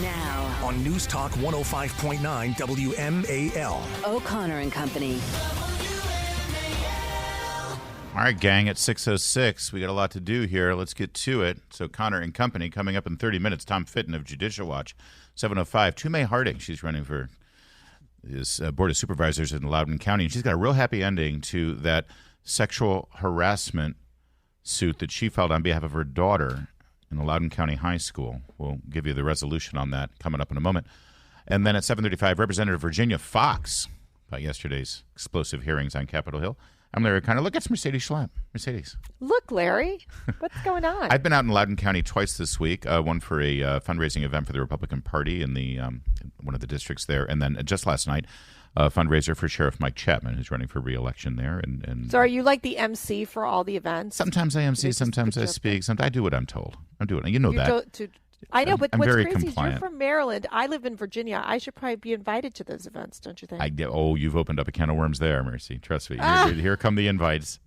Now, on News Talk 105.9 WMAL. O'Connor and Company. All right, gang, at 6:06, we got a lot to do here. Let's get to it. So Connor and Company coming up in 30 minutes. Tom Fitton of Judicial Watch, 7:05. Tumay Harding, she's running for his Board of Supervisors in Loudoun County, and she's got a real happy ending to that sexual harassment suit that she filed on behalf of her daughter in the Loudoun County High School. We'll give you the resolution on that coming up in a moment. And then at 7:35, Representative Virginia Fox about yesterday's explosive hearings on Capitol Hill. I'm Larry O'Connor. Look, it's Mercedes Schlapp. Mercedes. Look, Larry, what's going on? I've been out in Loudoun County twice this week, one for a fundraising event for the Republican Party in the one of the districts there, and then just last night, a fundraiser for Sheriff Mike Chapman, who's running for re-election there. And so are you like the MC for all the events? Sometimes I MC, sometimes I speak. Sometimes I do what I'm told. I'm doing it. You know that. I know, but I'm what's very crazy compliant. is you're from Maryland. I live in Virginia. I should probably be invited to those events, don't you think? You've opened up a can of worms there, Mercy. Trust me. Here come the invites.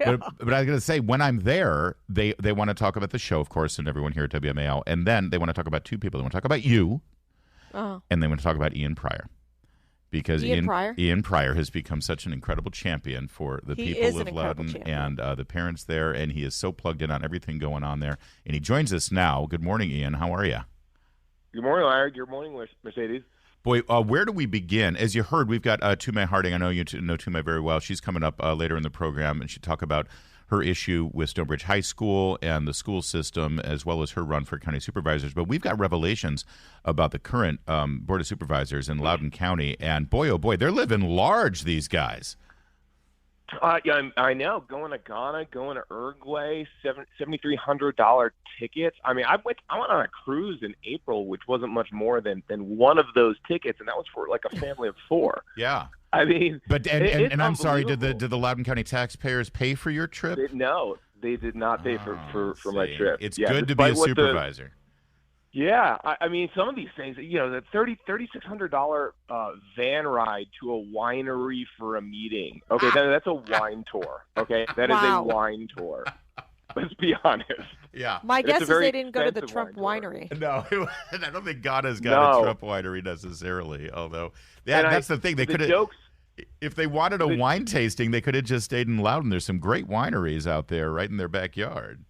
Yeah. But I was going to say, when I'm there, they want to talk about the show, of course, and everyone here at WMAL. And then they want to talk about two people. They want to talk about you, and they want to talk about Ian Pryor. Because Ian Pryor has become such an incredible champion for the people of Loudoun and the parents there, and he is so plugged in on everything going on there. And he joins us now. Good morning, Ian. How are you? Good morning, Larry. Good morning, Mercedes. Boy, where do we begin? As you heard, we've got Tumay Harding. I know you know Tumay very well. She's coming up later in the program, and she'll talk about her issue with Stonebridge High School and the school system, as well as her run for county supervisors. But we've got revelations about the current Board of Supervisors in Loudoun County, and boy, oh boy, they're living large, these guys. Yeah, I know. Going to Ghana, going to Uruguay, $7,300 tickets. I mean, I went on a cruise in April, which wasn't much more than one of those tickets, and that was for like a family of four. Yeah. I mean, and I'm sorry, did the Loudoun County taxpayers pay for your trip? No, they did not pay for my trip. It's good to be a supervisor. I mean, some of these things, the $3,600 van ride to a winery for a meeting. Okay, that's a wine tour. Okay, that is a wine tour. Let's be honest. Yeah. My guess is they didn't go to the Trump winery. No, I don't think Ghana's got a Trump winery necessarily, although that's the thing. They could have, if they wanted a wine tasting, they could have just stayed in Loudoun. There's some great wineries out there right in their backyard.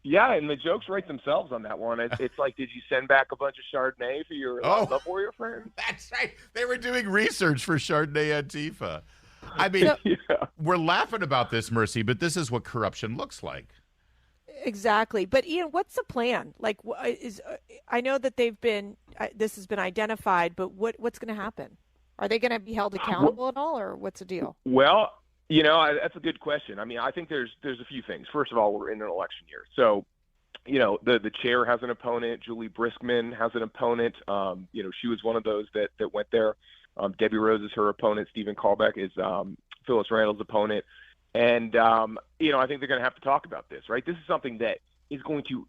Yeah, and the jokes write themselves on that one. It's like, did you send back a bunch of Chardonnay for your Love Warrior friends? That's right. They were doing research for Chardonnay Antifa. I mean, we're laughing about this, Mercy, but this is what corruption looks like. Exactly. But Ian, what's the plan? Like, I know that this has been identified, but what's going to happen? Are they going to be held accountable at all, or what's the deal? Well, that's a good question. I mean, I think there's a few things. First of all, we're in an election year. So, the chair has an opponent. Julie Briskman has an opponent. She was one of those that went there. Debbie Rose is her opponent. Stephen Callbeck is Phyllis Randall's opponent. And, I think they're going to have to talk about this, right? This is something that is going to,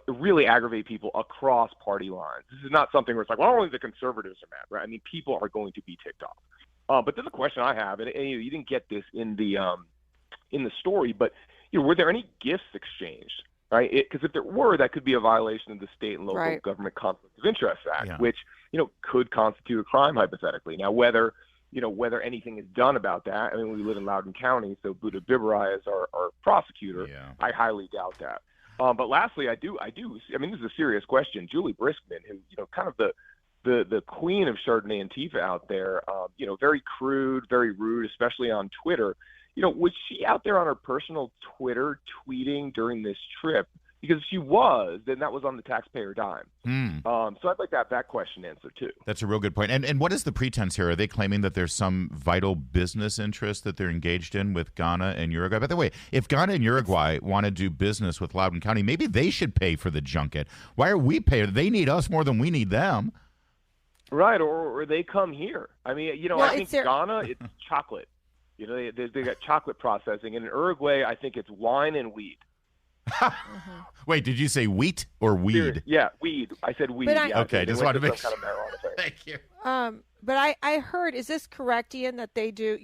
really aggravate people across party lines. This is not something where it's like, well, only the conservatives are mad, right? I mean, people are going to be ticked off. But then the question I have, and you didn't get this in the story, but were there any gifts exchanged, right? Because if there were, that could be a violation of the State and Local Government Conflict of Interest Act, which could constitute a crime hypothetically. Now, whether anything is done about that, I mean, we live in Loudoun County, so Buddha Bibarai is our prosecutor. Yeah. I highly doubt that. But lastly, I mean, this is a serious question. Julie Briskman, who kind of the queen of Chardonnay Antifa out there, very crude, very rude, especially on Twitter. Was she out there on her personal Twitter tweeting during this trip? Because if she was, then that was on the taxpayer dime. So I'd like to have that question answered, too. That's a real good point. And what is the pretense here? Are they claiming that there's some vital business interest that they're engaged in with Ghana and Uruguay? By the way, if Ghana and Uruguay want to do business with Loudoun County, maybe they should pay for the junket. Why are we paying? They need us more than we need them. Right, or they come here. I mean, I think Ghana, it's chocolate. They got chocolate processing. And in Uruguay, I think it's wine and weed. Wait, did you say wheat or weed? Yeah, weed. I said weed. Okay, just wanted to make sure. Thank you. But I heard, is this correct, Ian, that they do,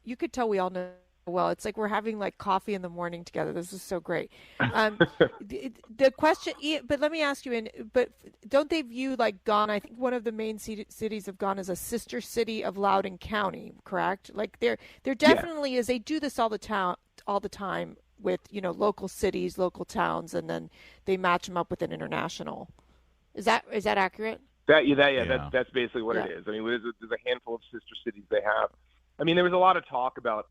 you could tell we all know Well, it's like we're having like coffee in the morning together. This is so great. The question, but let me ask you, but don't they view like Ghana? I think one of the main cities of Ghana is a sister city of Loudoun County, correct? Like there definitely is. They do this all the time with local cities, local towns, and then they match them up with an international. Is that accurate? That's basically what it is. I mean, there's a handful of sister cities they have. I mean, there was a lot of talk about,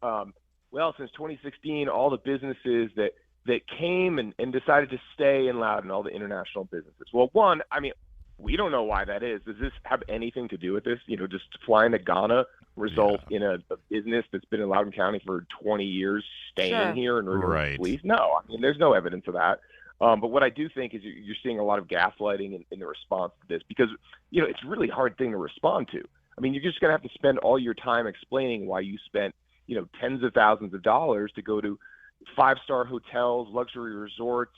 since 2016, all the businesses that came and decided to stay in Loudoun, all the international businesses. Well, one, I mean, we don't know why that is. Does this have anything to do with this? Just flying to Ghana result in a business that's been in Loudoun County for 20 years staying here in order to leave? No, I mean, there's no evidence of that. But what I do think is you're seeing a lot of gaslighting in the response to this because, it's a really hard thing to respond to. I mean, you're just going to have to spend all your time explaining why you spent, tens of thousands of dollars to go to 5-star hotels, luxury resorts,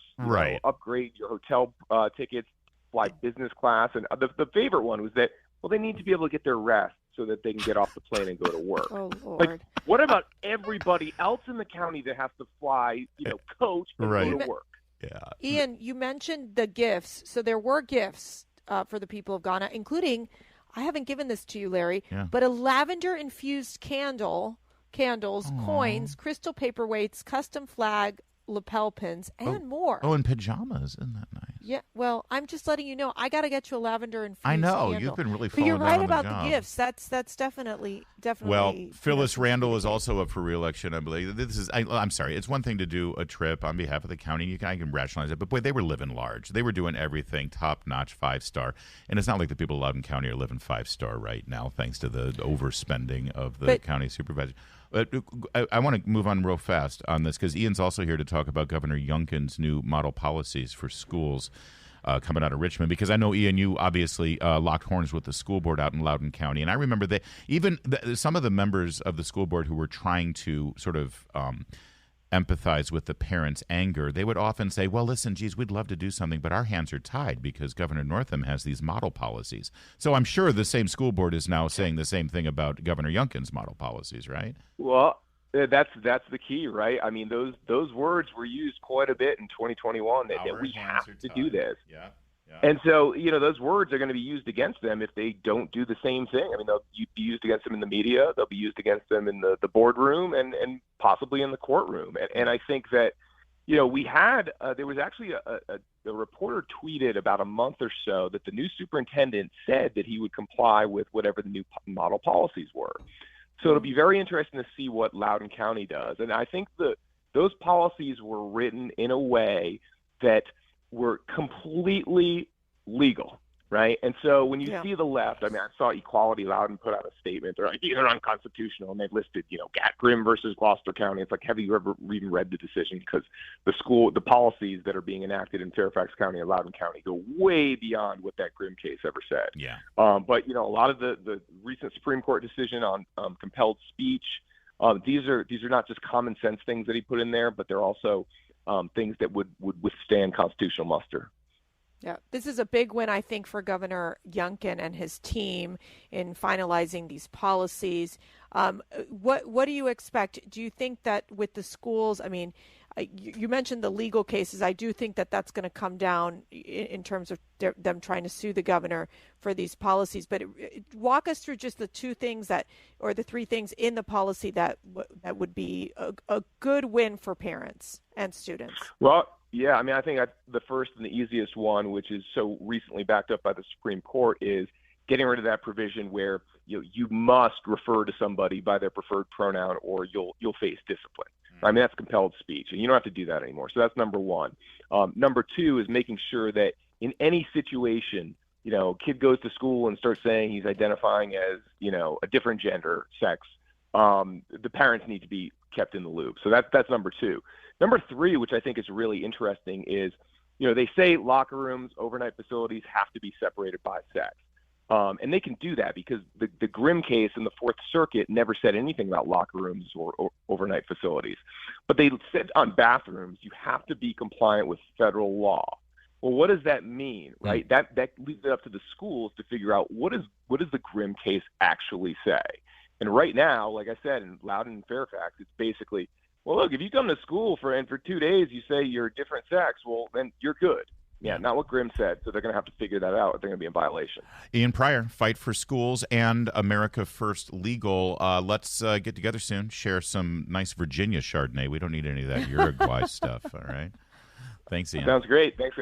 upgrade your hotel tickets, fly business class. And the favorite one was that, they need to be able to get their rest so that they can get off the plane and go to work. Oh, Lord. Like, what about everybody else in the county that has to fly, coach and go to work? Yeah. Ian, you mentioned the gifts. So there were gifts for the people of Ghana, including, I haven't given this to you, Larry, but a lavender-infused candles, coins, crystal paperweights, custom flag, lapel pins, and more. Oh, and pajamas. Isn't that nice? Yeah, well, I'm just letting you know. I got to get you a lavender-infused I know. candle. You've been really But falling you're down right on about the gifts. That's definitely. Well, Phyllis Randall is also up for re-election, I believe. I'm sorry. It's one thing to do a trip on behalf of the county. I can rationalize it. But, boy, they were living large. They were doing everything top-notch, 5-star. And it's not like the people of Loudoun County are living 5-star right now, thanks to the overspending of the county supervisor. But I want to move on real fast on this because Ian's also here to talk about Governor Youngkin's new model policies for schools coming out of Richmond. Because I know, Ian, you obviously locked horns with the school board out in Loudoun County. And I remember that even some of the members of the school board who were trying to sort of empathize with the parents' anger, they would often say, well, listen, geez, we'd love to do something, but our hands are tied because Governor Northam has these model policies. So I'm sure the same school board is now saying the same thing about Governor Youngkin's model policies, right? Well, that's the key, right? I mean, those words were used quite a bit in 2021 that we have to do this. Yeah. And so, those words are going to be used against them if they don't do the same thing. I mean, they'll be used against them in the media. They'll be used against them in the boardroom and possibly in the courtroom. And I think that, we had there was actually a reporter tweeted about a month or so that the new superintendent said that he would comply with whatever the new model policies were. So it'll be very interesting to see what Loudoun County does. And I think those policies were written in a way that were completely legal, right? And so when you see the left, I mean, I saw Equality Loudoun put out a statement. They're like, these are unconstitutional, and they've listed, Grimm versus Gloucester County. It's like, have you ever even read the decision? Because the policies that are being enacted in Fairfax County and Loudoun County go way beyond what that Grimm case ever said. Yeah. But a lot of the recent Supreme Court decision on compelled speech, these are not just common sense things that he put in there, but they're also things that would withstand constitutional muster. Yeah, this is a big win, I think, for Governor Youngkin and his team in finalizing these policies. What do you expect? Do you think that with the schools, I mean, you mentioned the legal cases. I do think that that's going to come down in terms of them trying to sue the governor for these policies. But walk us through just the two things or the three things in the policy that would be a good win for parents and students. Well, yeah, I mean, I think the first and the easiest one, which is so recently backed up by the Supreme Court, is getting rid of that provision where you must refer to somebody by their preferred pronoun or you'll face discipline. I mean, that's compelled speech, and you don't have to do that anymore. So that's number one. Number two is making sure that in any situation, a kid goes to school and starts saying he's identifying as, a different gender, sex, the parents need to be kept in the loop. So that's number two. Number three, which I think is really interesting, is, they say locker rooms, overnight facilities have to be separated by sex. And they can do that because the Grimm case in the Fourth Circuit never said anything about locker rooms or overnight facilities. But they said on bathrooms, you have to be compliant with federal law. Well, what does that mean, right? That leaves it up to the schools to figure out what does the Grimm case actually say. And right now, like I said, in Loudoun and Fairfax, it's basically, well, look, if you come to school for 2 days, you say you're a different sex, well, then you're good. Yeah, not what Grimm said. So they're going to have to figure that out. They're going to be in violation. Ian Pryor, Fight for Schools and America First Legal. Let's get together soon, share some nice Virginia Chardonnay. We don't need any of that Uruguay stuff, all right? Thanks, Ian. Sounds great. Thanks,